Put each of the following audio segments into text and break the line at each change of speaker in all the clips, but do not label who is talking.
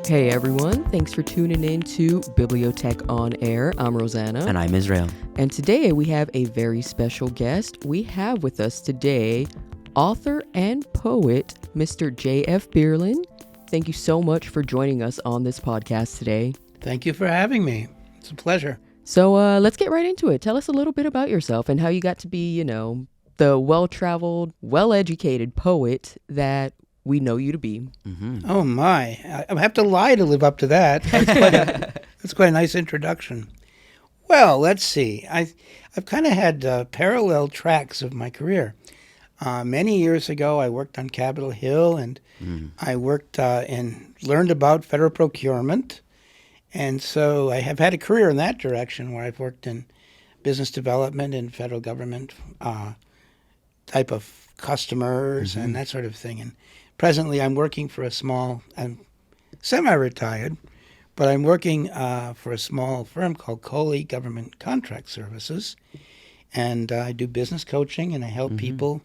Hey everyone, thanks for tuning in to BiblioTech On Air. I'm Rosanna.
And I'm Israel.
And today we have a very special guest. We have with us today author and poet, Mr. J.F Bierlein. Thank you so much for joining us on this podcast today.
Thank you for having me. It's a pleasure.
So let's get right into it. Tell us a little bit about yourself and how you got to be, the well-traveled, well-educated poet that we know you to be.
Mm-hmm. Oh my, I have to lie to live up to that. That's quite a nice introduction. Well, let's see. I've kind of had parallel tracks of my career. Many years ago, I worked on Capitol Hill, and I worked and learned about federal procurement. And so I have had a career in that direction where I've worked in business development and federal government type of customers and that sort of thing. And presently, I'm working for I'm semi-retired, but I'm working for a small firm called Coley Government Contract Services. And I do business coaching, and I help people,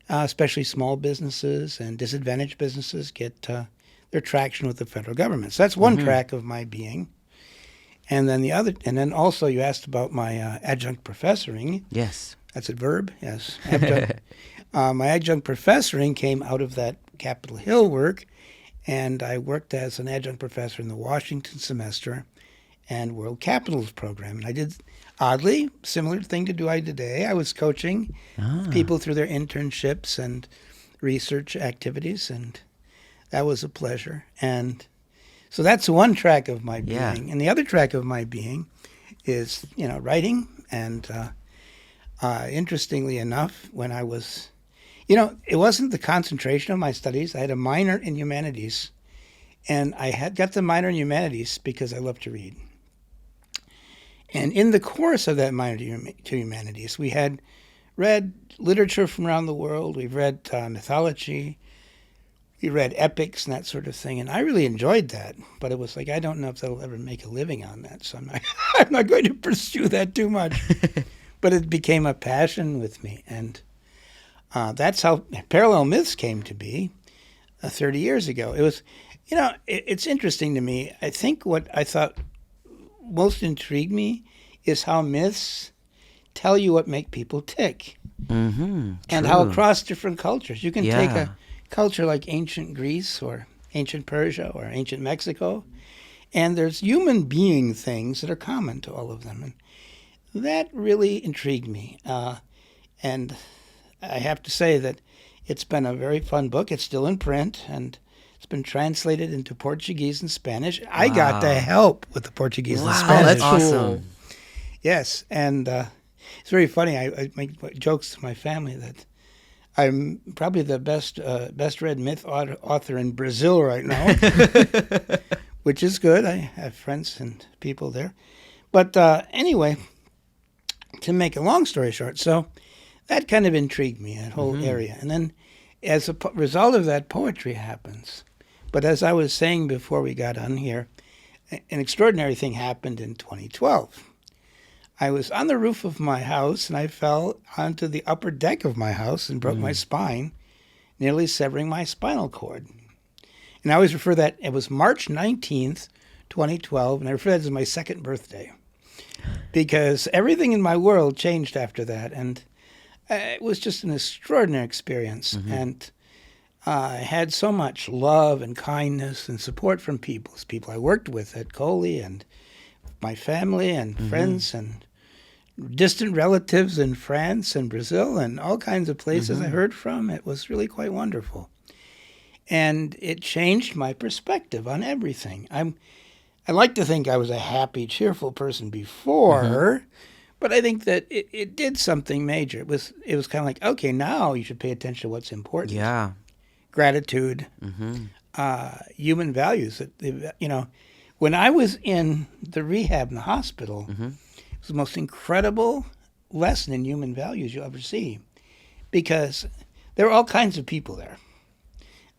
especially small businesses and disadvantaged businesses, get their traction with the federal government. So that's one track of my being. And then also you asked about my adjunct professoring.
Yes.
That's a verb? Yes. Adjunct. My adjunct professoring came out of that Capitol Hill work, and I worked as an adjunct professor in the Washington semester and World Capitals program. And I did, oddly, similar thing to do I today. I was coaching people through their internships and research activities, and that was a pleasure. And so that's one track of my being. Yeah. And the other track of my being is, writing. And interestingly enough, when I was... it wasn't the concentration of my studies. I had a minor in humanities, and I had got the minor in humanities because I love to read. And in the course of that minor to humanities, we had read literature from around the world. We've read mythology. We read epics and that sort of thing, and I really enjoyed that. But it was like, I don't know if they'll ever make a living on that, so I'm not going to pursue that too much. But it became a passion with me, and that's how Parallel Myths came to be 30 years ago. It was, it's interesting to me. I think what I thought most intrigued me is how myths tell you what make people tick. And how across different cultures. You can take a culture like ancient Greece or ancient Persia or ancient Mexico, and there's human being things that are common to all of them. And that really intrigued me. And I have to say that it's been a very fun book. It's still in print, and it's been translated into Portuguese and Spanish. Wow. I got to help with the Portuguese and Spanish.
That's awesome.
Yes, and it's very funny. I make jokes to my family that I'm probably the best read myth author in Brazil right now, which is good. I have friends and people there. But anyway, to make a long story short, so that kind of intrigued me, that whole area. And then as a result of that, poetry happens. But as I was saying before we got on here, an extraordinary thing happened in 2012. I was on the roof of my house, and I fell onto the upper deck of my house and broke my spine, nearly severing my spinal cord. And I always refer that, it was March 19th, 2012, and I refer to that as my second birthday. Because everything in my world changed after that, and it was just an extraordinary experience. And I had so much love and kindness and support from people I worked with at Coley, and my family and friends and distant relatives in France and Brazil and all kinds of places I heard from. It was really quite wonderful. And it changed my perspective on everything. I like to think I was a happy, cheerful person before, but I think that it did something major. It was kind of like, okay, now you should pay attention to what's important.
Yeah.
Gratitude, human values. When I was in the rehab in the hospital, it was the most incredible lesson in human values you'll ever see, because there were all kinds of people there.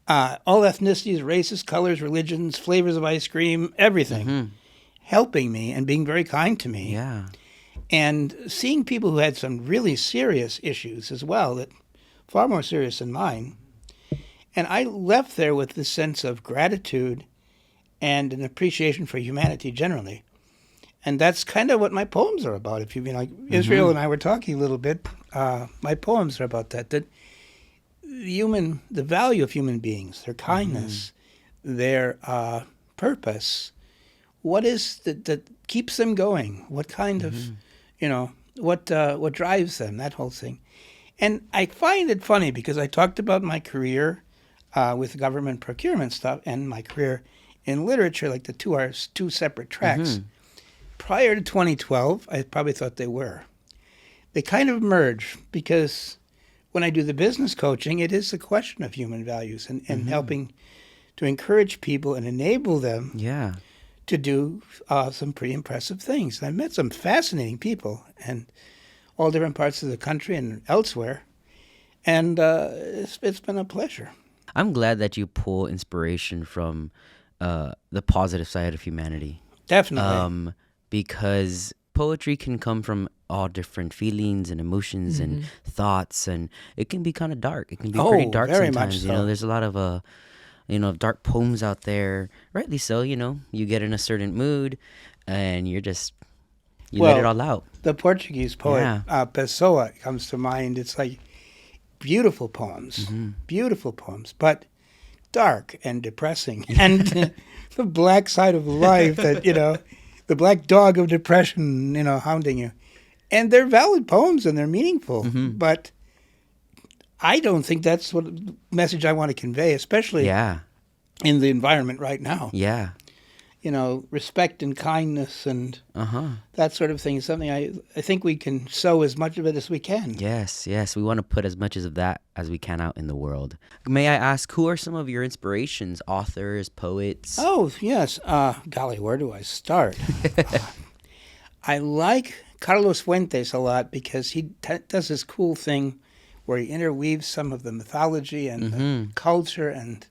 All ethnicities, races, colors, religions, flavors of ice cream, everything, helping me and being very kind to me.
Yeah.
And seeing people who had some really serious issues as well, that far more serious than mine. And I left there with this sense of gratitude and an appreciation for humanity generally. And that's kind of what my poems are about. If you mean, like Israel and I were talking a little bit, my poems are about that. That the value of human beings, their kindness, their purpose. What is that keeps them going? What kind of, what drives them? That whole thing. And I find it funny because I talked about my career with government procurement stuff and my career in literature, like the two are two separate tracks. Prior to 2012, I probably thought they were. They kind of merge because when I do the business coaching, it is a question of human values and helping to encourage people and enable them to do some pretty impressive things. And I met some fascinating people and all different parts of the country and elsewhere. And it's been a pleasure.
I'm glad that you pull inspiration from the positive side of humanity.
Definitely.
Because poetry can come from all different feelings and emotions and thoughts, and it can be kind of dark. It can be pretty dark
very
sometimes.
much so.
There's a lot of dark poems out there. Rightly so. You get in a certain mood, and you let it all out.
The Portuguese poet Pessoa comes to mind. It's like beautiful poems, but dark and depressing, and the black side of life that the black dog of depression, hounding you. And they're valid poems and they're meaningful, but I don't think that's what message I want to convey, especially in the environment right now.
Yeah.
Respect and kindness and that sort of thing is something I think we can sow as much of it as we can.
Yes. We want to put as much of that as we can out in the world. May I ask, who are some of your inspirations? Authors, poets?
Oh, yes. Golly, where do I start? I like Carlos Fuentes a lot because he does this cool thing where he interweaves some of the mythology and the culture and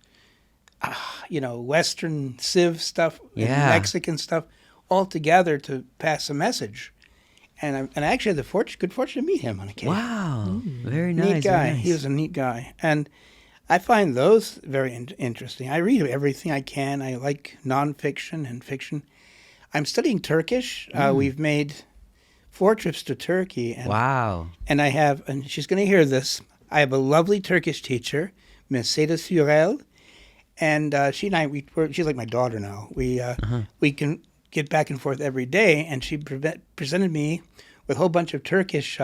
Western Civ stuff and Mexican stuff all together to pass a message. And I actually had the good fortune to meet him on occasion.
Wow. Very nice.
Neat guy.
Very nice.
He was a neat guy. And I find those very interesting. I read everything I can. I like nonfiction and fiction. I'm studying Turkish. We've made 4 trips to Turkey. And,
wow.
And and she's going to hear this, I have a lovely Turkish teacher, Miss Seda Surel. And she and I, she's like my daughter now. We can get back and forth every day. And she presented me with a whole bunch of Turkish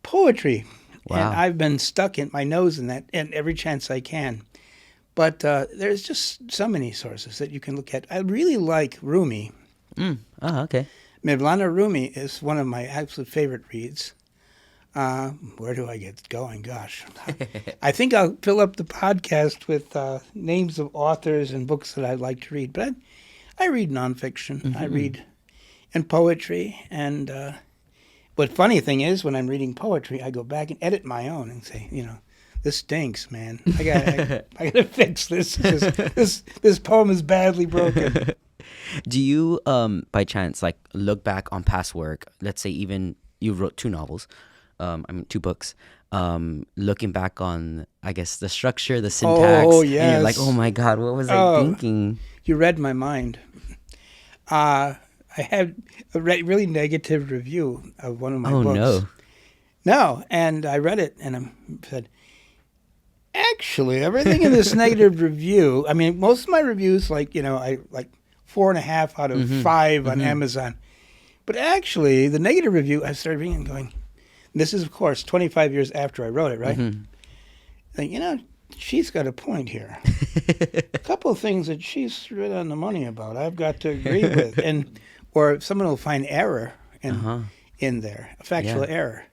poetry.
Wow.
And I've been stuck in my nose in that and every chance I can. But there's just so many sources that you can look at. I really like Rumi.
Okay.
Mevlana Rumi is one of my absolute favorite reads. Where do I get going? Gosh. I think I'll fill up the podcast with names of authors and books that I'd like to read. But I read nonfiction. I read and poetry. And but funny thing is, when I'm reading poetry, I go back and edit my own and say, this stinks, man. I gotta fix this. This poem is badly broken.
Do you, by chance, look back on past work? Let's say even you wrote 2 novels. 2 books. Looking back on, I guess, the structure, the syntax.
Oh, yes.
And you're like, oh my God, what was I thinking?
You read my mind. I had a really negative review of one of my books.
Oh, no.
No, and I read it and I said, actually, everything in this negative review, I mean, most of my reviews, I 4.5 out of 5 on Amazon. But actually, the negative review, I started reading and going, this is, of course, 25 years after I wrote it, right? Like, she's got a point here. A couple of things that she's right on the money about, I've got to agree with. Or someone will find error in there, a factual error.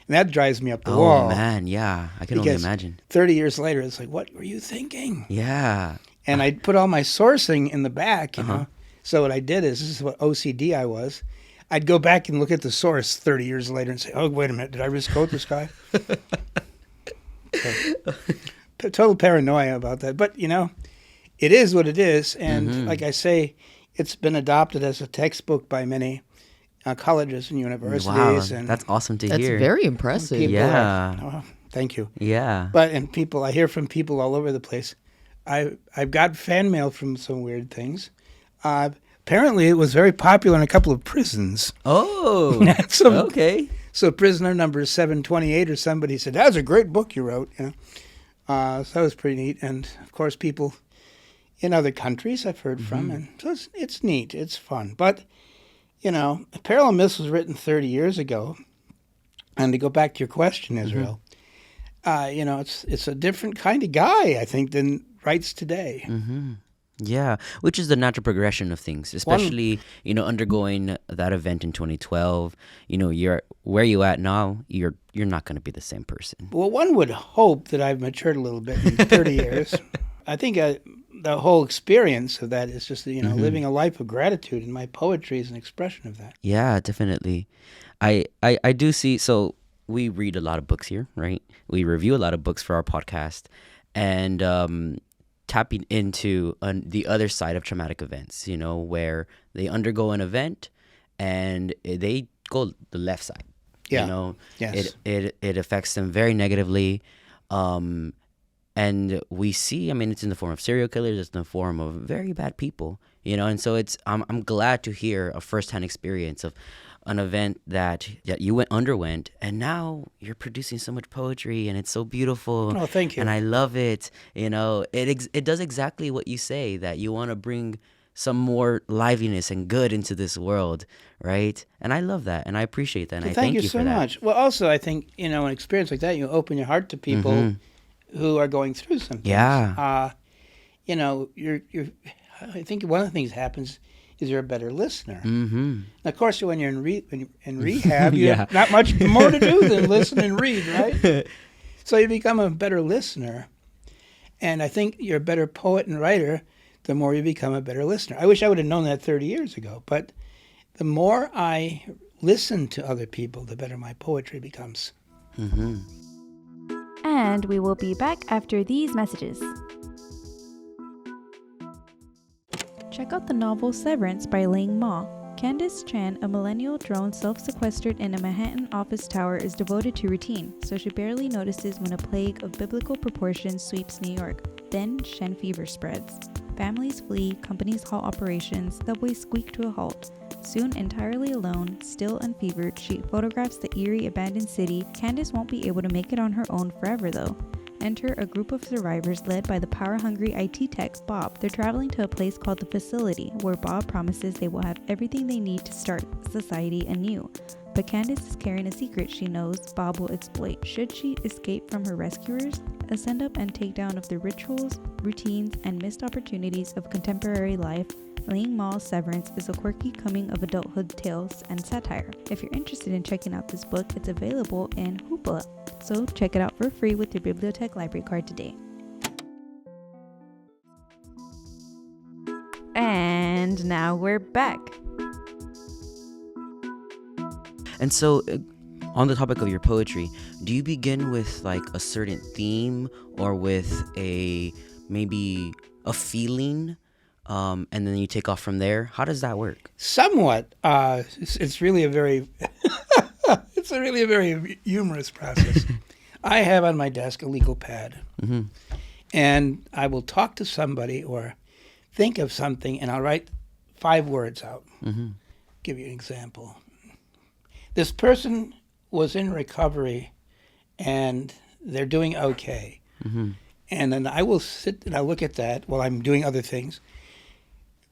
And that drives me up the wall.
Oh, man, yeah. I can only imagine.
30 years later, it's like, what were you thinking?
Yeah.
And I put all my sourcing in the back, you know. So what I did is, this is what OCD I was. I'd go back and look at the source 30 years later and say, oh, wait a minute, did I misquote this guy? Total paranoia about that. But, it is what it is. And like I say, it's been adopted as a textbook by many colleges and universities.
Wow,
and
that's awesome to hear.
That's very impressive.
Yeah.
Thank you.
Yeah.
But I hear from people all over the place, I've got fan mail from some weird things. Apparently, it was very popular in a couple of prisons.
Oh, okay.
So prisoner number 728 or somebody said, "That's a great book you wrote." You know, so that was pretty neat. And of course, people in other countries I've heard from, and so it's neat. It's fun. But you know, Parallel Myths was written 30 years ago. And to go back to your question, Israel, you know, it's a different kind of guy, I think, than writes today.
Mm-hmm. Yeah, which is the natural progression of things, especially, you know, undergoing that event in 2012. You know, you're where you at now, you're not going to be the same person.
Well, one would hope that I've matured a little bit in 30 years. I think the whole experience of that is just, you know, living a life of gratitude, and my poetry is an expression of that.
Yeah, definitely. I do see, so we read a lot of books here, right? We review a lot of books for our podcast, and tapping into the other side of traumatic events, you know, where they undergo an event and they go the left side.
Yeah.
You know,
yes.
it affects them very negatively. And we see, I mean, it's in the form of serial killers, it's in the form of very bad people, you know, and so I'm glad to hear a firsthand experience of an event that you underwent, and now you're producing so much poetry, and it's so beautiful.
Oh, thank you.
And I love it. You know, it does exactly what you say, that you want to bring some more liveliness and good into this world, right? And I love that, and I appreciate that, and
Well,
I thank you
so
for that.
much. Well, also, I think, you know, an experience like that, you open your heart to people who are going through something.
Yeah.
You know, I think one of the things that happens is you're a better listener.
Mm-hmm.
Of course, when you're in rehab, you have not much more to do than listen and read, right? So you become a better listener. And I think you're a better poet and writer the more you become a better listener. I wish I would have known that 30 years ago. But the more I listen to other people, the better my poetry becomes.
Mm-hmm.
And we will be back after these messages. Check out the novel Severance by Ling Ma. Candice Chan, a millennial drone self-sequestered in a Manhattan office tower, is devoted to routine, so she barely notices when a plague of biblical proportions sweeps New York. Then Shen fever spreads. Families flee, companies halt operations, subways squeak to a halt. Soon entirely alone, still unfevered, she photographs the eerie abandoned city. Candice won't be able to make it on her own forever though. Enter a group of survivors led by the power-hungry IT tech, Bob. They're traveling to a place called the Facility, where Bob promises they will have everything they need to start society anew. But Candice is carrying a secret she knows Bob will exploit. Should she escape from her rescuers? A send-up and takedown of the rituals, routines, and missed opportunities of contemporary life, Ling Ma's Severance is a quirky coming-of-adulthood tales and satire. If you're interested in checking out this book, it's available in Hoopla. So check it out for free with your BiblioTech library card today. And now we're back.
And so, on the topic of your poetry, do you begin with like a certain theme or with maybe a feeling, and then you take off from there? How does that work?
Somewhat. It's really a very it's really a very humorous process. I have on my desk a legal pad, and I will talk to somebody or think of something, and I'll write 5 words out. Give you an example. This person was in recovery, and they're doing okay. And then I will sit and I look at that while I'm doing other things.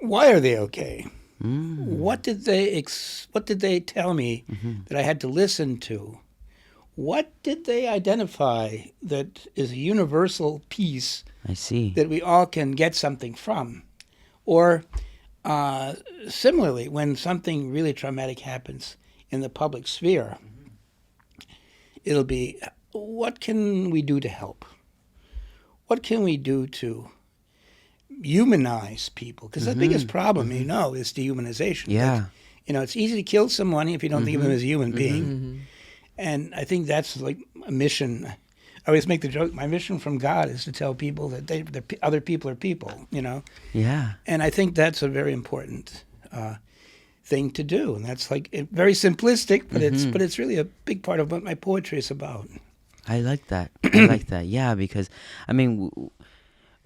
Why are they okay? What did they tell me that I had to listen to? What did they identify that is a universal piece
I see.
that we all can get something from? Or similarly, when something really traumatic happens in the public sphere, it'll be, what can we do to help? What can we do to humanize people? Because the biggest problem, you know, is dehumanization.
Yeah.
That, you know, it's easy to kill someone if you don't think of them as a human being. And I think that's like a mission. I always make the joke, my mission from God is to tell people that other people are people, you know?
Yeah.
And I think that's a very important thing to do. And that's like very simplistic, but it's really a big part of what my poetry is about.
I like that. I like that. Yeah, because I mean,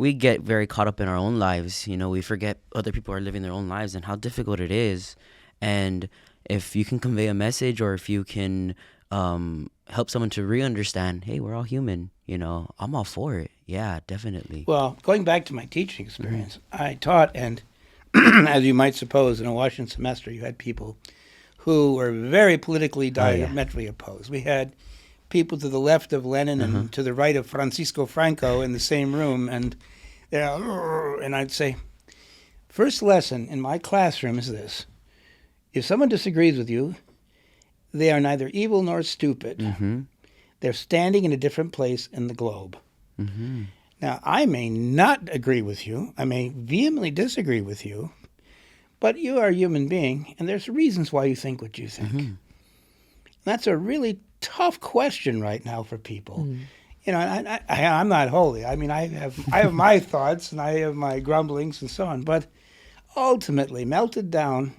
we get very caught up in our own lives. You know, we forget other people are living their own lives and how difficult it is. And if you can convey a message, or if you can help someone to re-understand, hey, we're all human, you know, I'm all for it. Yeah, definitely.
Well, going back to my teaching experience, I taught, and as you might suppose, in a Washington semester, you had people who were very politically diametrically opposed. We had people to the left of Lenin and to the right of Francisco Franco in the same room, and I'd say, first lesson in my classroom is this: if someone disagrees with you, they are neither evil nor stupid. They're standing in a different place in the globe. Now, I may not agree with you. I may vehemently disagree with you, but you are a human being, and there's reasons why you think what you think. That's a really tough question right now for people. You know, I'm not holy. I mean, I have my thoughts, and I have my grumblings and so on, but ultimately, melted down,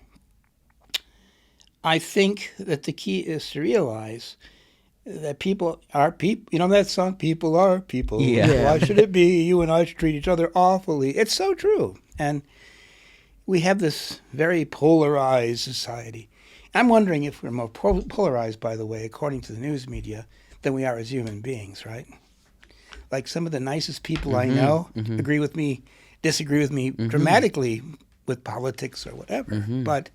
I think that the key is to realize that people are people. You know that song, "People Are People."
Yeah.
Why should it be you and I should treat each other awfully? It's so true. And we have this very polarized society. I'm wondering if we're more polarized, by the way, according to the news media, than we are as human beings, right? Like some of the nicest people I know agree with me, disagree with me dramatically with politics or whatever, but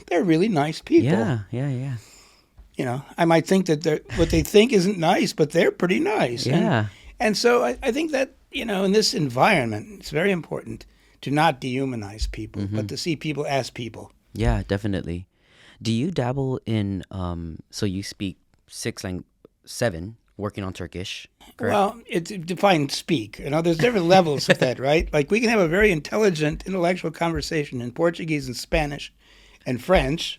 they're really nice people.
Yeah.
You know, I might think that what they think isn't nice, but they're pretty nice.
Yeah.
And so I think that, you know, in this environment, it's very important to not dehumanize people, but to see people as people.
Yeah, definitely. Do you dabble in, so you speak 7, working on Turkish, correct?
Well, it's defined speak. You know, there's different levels of that, right? Like we can have a very intelligent, intellectual conversation in Portuguese and Spanish and French.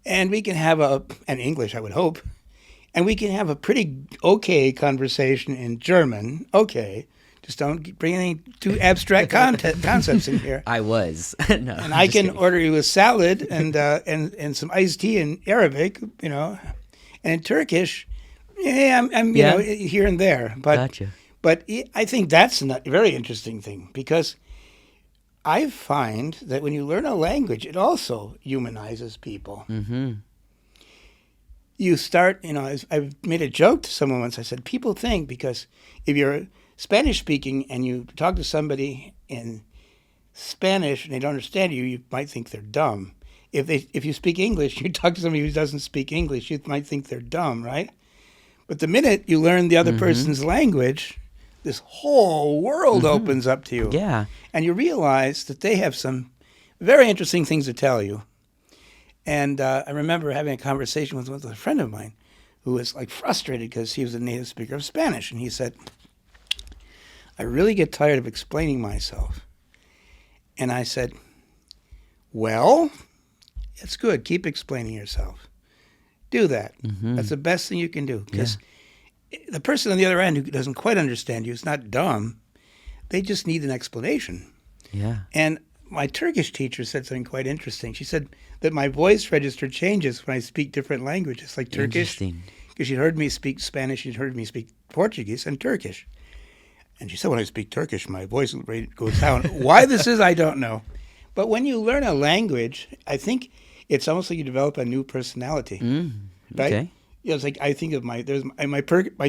And we can have and English, I would hope, and we can have a pretty okay conversation in German. Okay, just don't bring any too abstract concepts in here.
I was. No.
And I can order you a salad and some iced tea in Arabic, you know, and in Turkish, I'm you know, here and there. But
Gotcha.
But I think that's a very interesting thing, because I find that when you learn a language, it also humanizes people. You start, you know, I've made a joke to someone once. I said, people think because if you're Spanish speaking and you talk to somebody in Spanish and they don't understand you, you might think they're dumb. If you speak English, you talk to somebody who doesn't speak English, you might think they're dumb, right? But the minute you learn the other person's language, this whole world opens up to you.
Yeah.
And you realize that they have some very interesting things to tell you. And I remember having a conversation with a friend of mine who was like frustrated because he was a native speaker of Spanish. And he said, I really get tired of explaining myself. And I said, well, it's good. Keep explaining yourself. Do that. That's the best thing you can do. Because the person on the other end who doesn't quite understand you is not dumb. They just need an explanation.
Yeah.
And my Turkish teacher said something quite interesting. She said that my voice register changes when I speak different languages, like Turkish. Because she'd heard me speak Spanish, she'd heard me speak Portuguese and Turkish. And she said, when I speak Turkish, my voice rate goes down. Why this is, I don't know. But when you learn a language, I think it's almost like you develop a new personality. Right?
Okay.
Yeah, it's like I think of my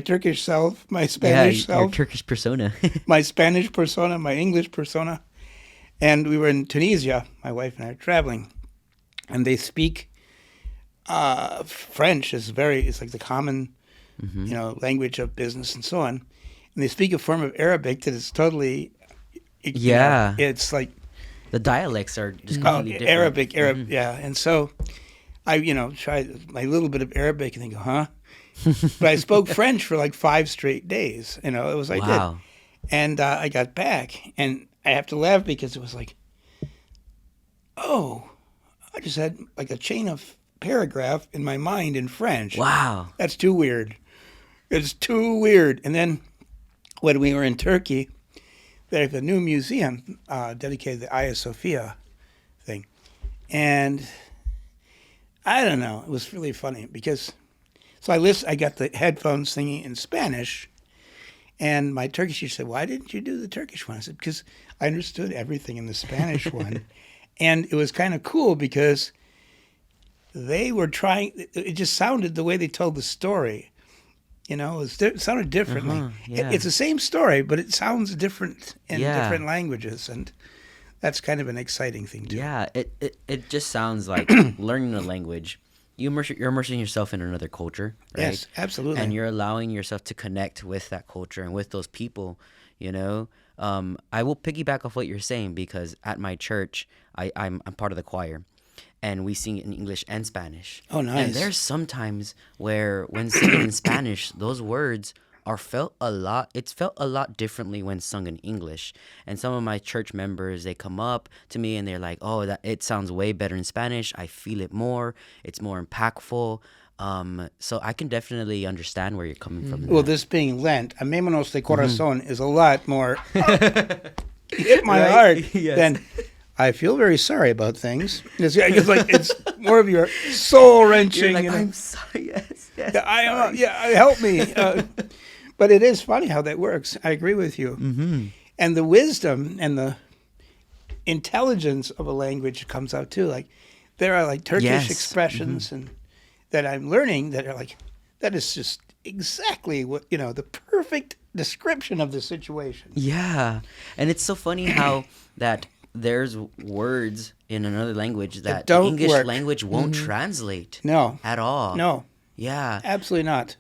Turkish self, my Spanish self.
Your Turkish persona.
My Spanish persona, my English persona. And we were in Tunisia, my wife and I were traveling, and they speak French it's like the common, you know, language of business and so on. And they speak a form of Arabic that is totally, you know, it's like
the dialects are just completely different.
Arab, yeah. And so I, you know, tried my little bit of Arabic and then go, huh? But I spoke French for like 5 straight days. You know, it was like that. And I got back, and I have to laugh because it was like, oh, I just had like a chain of paragraph in my mind in French.
Wow.
That's too weird. It's too weird. And then when we were in Turkey, there's a new museum dedicated to the Hagia Sophia thing. And I don't know, it was really funny because, so I got the headphones thingy in Spanish, And my Turkish teacher said, "Why didn't you do the Turkish one?" I said, "Because I understood everything in the Spanish one." And it was kind of cool because they were trying, it just sounded the way they told the story. You know, it sounded differently.
Yeah.
It's the same story, but it sounds different in
Yeah.
different languages. And that's kind of an exciting thing, too.
Yeah, it just sounds like learning a language. You're immersing yourself in another culture, right?
Yes, absolutely.
And you're allowing yourself to connect with that culture and with those people, you know? I will piggyback off what you're saying because at my church, I'm part of the choir. And we sing in English and Spanish.
Oh, nice.
And there's sometimes where when singing in Spanish, those words are felt a lot differently when sung in English. And some of my church members, they come up to me and they're like, "Oh, it sounds way better in Spanish. I feel it more. It's more impactful." So I can definitely understand where you're coming from.
Well, this being Lent, Amémonos de Corazón is a lot more hit my heart
Yes.
than I feel very sorry about things. It's more of your soul wrenching.
You're like,
you know?
"I'm sorry, yes.
Help me. But it is funny how that works. I agree with you.
Mm-hmm.
And the wisdom and the intelligence of a language comes out too. Like there are like Turkish
Yes.
expressions and that I'm learning that are like, that is just exactly what, the perfect description of the situation.
Yeah. And it's so funny how that there's words in another language that the
don't
English
work.
language won't translate
No,
at all.
no,
Yeah.
absolutely not.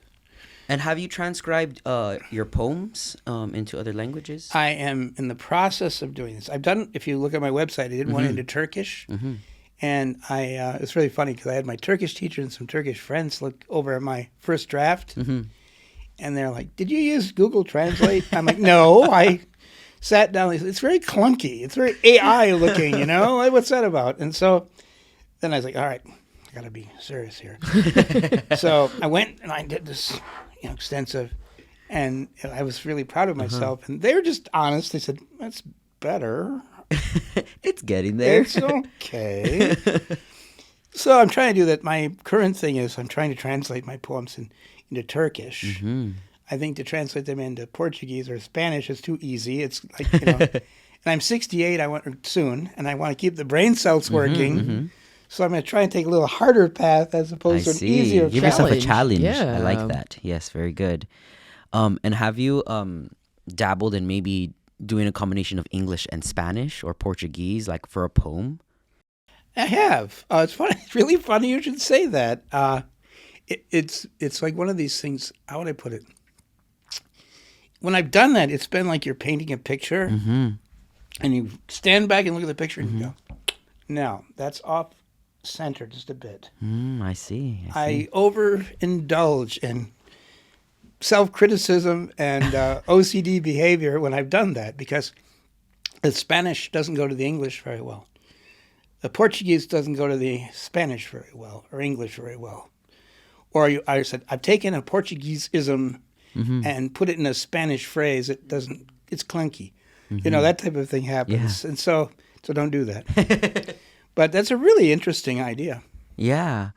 And have you transcribed your poems into other languages?
I am in the process of doing this. I've done, if you look at my website, I did one into Turkish.
Mm-hmm.
And it's really funny because I had my Turkish teacher and some Turkish friends look over at my first draft.
Mm-hmm.
And they're like, "Did you use Google Translate?" I'm like, "No, I sat down. It's very clunky. It's very AI looking, What's that about?" And so then I was like, "All right, I got to be serious here." So I went and I did this, extensive. And I was really proud of myself. And they were just honest. They said, "That's better.
It's getting there.
It's okay." So I'm trying to do that. My current thing is I'm trying to translate my poems into Turkish.
Mm-hmm.
I think to translate them into Portuguese or Spanish is too easy. It's like, and I'm 68, soon, and I want to keep the brain cells working.
Mm-hmm.
So I'm going to try and take a little harder path as opposed to an easier
Give yourself a
challenge.
challenge. I
Yeah.
like that. Yes, very good. And have you dabbled in maybe doing a combination of English and Spanish or Portuguese, like for a poem?
I have. It's funny. It's really funny you should say that. It's like one of these things. How would I put it? When I've done that, it's been like you're painting a picture, and you stand back and look at the picture, and you go, "Now that's off center just a bit."
I see.
I overindulge in self-criticism and OCD behavior when I've done that because the Spanish doesn't go to the English very well. The Portuguese doesn't go to the Spanish very well or English very well. Or I said, I've taken a Portuguese-ism and put it in a Spanish phrase. It's clunky. That type of thing happens.
Yeah.
And so don't do that. But that's a really interesting idea.
Yeah.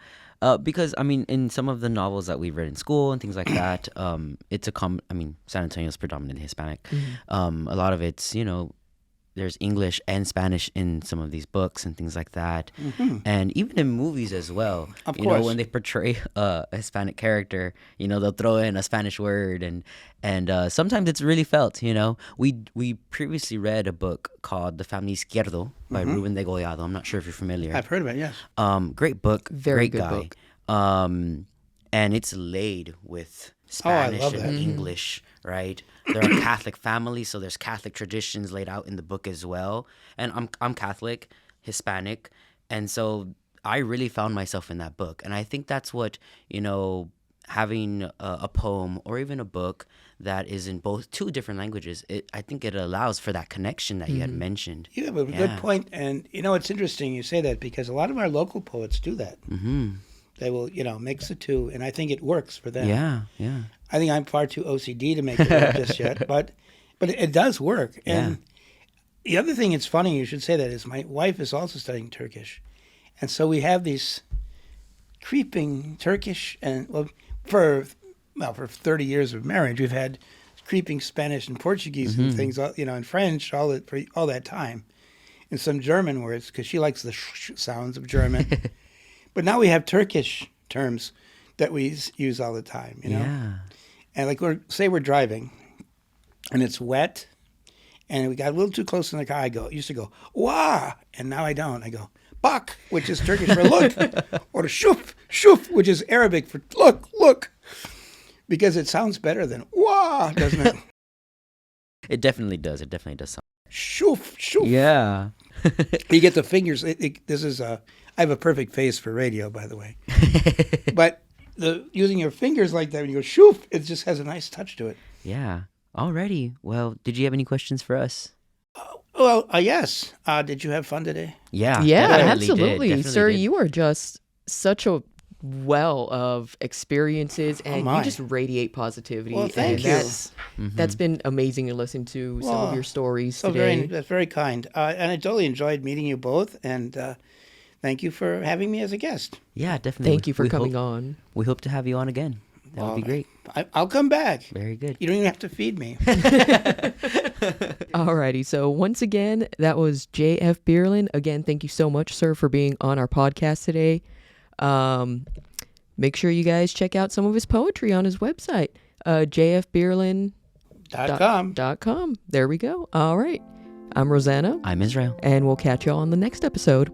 Because, in some of the novels that we've read in school and things like that, it's San Antonio's predominantly Hispanic. A lot of it's, there's English and Spanish in some of these books and things like that. And even in movies as well.
Of course.
When they portray a Hispanic character, they'll throw in a Spanish word and sometimes it's really felt, We previously read a book called The Family Izquierdo by Ruben de Gollado. I'm not sure if you're familiar.
I've heard of it, yes.
Great book.
Very
great
good
guy.
book.
And it's laid with
Oh, I
Spanish
love
and
that.
English, right? They're a Catholic family, so there's Catholic traditions laid out in the book as well. And I'm Catholic, Hispanic, and so I really found myself in that book. And I think that's what, having a poem or even a book that is in two different languages, I think it allows for that connection that you had mentioned.
You have a good point. And, it's interesting you say that because a lot of our local poets do that.
Mm-hmm.
They will, mix the two, and I think it works for them.
Yeah.
I think I'm far too OCD to make it work just yet, but it does work. And the other thing, it's funny you should say that, is my wife is also studying Turkish. And so we have these creeping Turkish, and for 30 years of marriage, we've had creeping Spanish and Portuguese and things, and French for all that time, and some German words because she likes the sounds of German. But now we have Turkish terms that we use all the time,
Yeah.
And like say we're driving, and it's wet, and we got a little too close in the car. I used to go wah, and now I don't. I go bak, which is Turkish for look, or shuf, shuf, which is Arabic for look, because it sounds better than wah, doesn't it?
It definitely does. It definitely does.
Shuf, shuf.
Yeah.
You get the fingers. I have a perfect face for radio, by the way. But using your fingers like that when you go shoof, it just has a nice touch to it.
Yeah. Alrighty. Well, did you have any questions for us?
Yes. Did you have fun today?
Yeah.
Yeah,
definitely
absolutely.
did.
Sir,
Definitely did.
you are just such a well of experiences, and
my.
you just radiate positivity.
Well, thank
and
you.
That's been amazing to listen to some of your stories
So
today.
that's very kind. And I totally enjoyed meeting you both, and thank you for having me as a guest.
Yeah, definitely.
Thank you for
We
coming
hope-
on.
We hope to have you on again. That would be great.
I'll come back.
Very good.
You don't even have to feed me.
Alrighty, so once again, that was J.F. Bierlein. Again, thank you so much, sir, for being on our podcast today. Make sure you guys check out some of his poetry on his website, jfbierlein.com.
.com.
There we go. All right. I'm Rosanna,
I'm Israel.
and we'll catch you all on the next episode.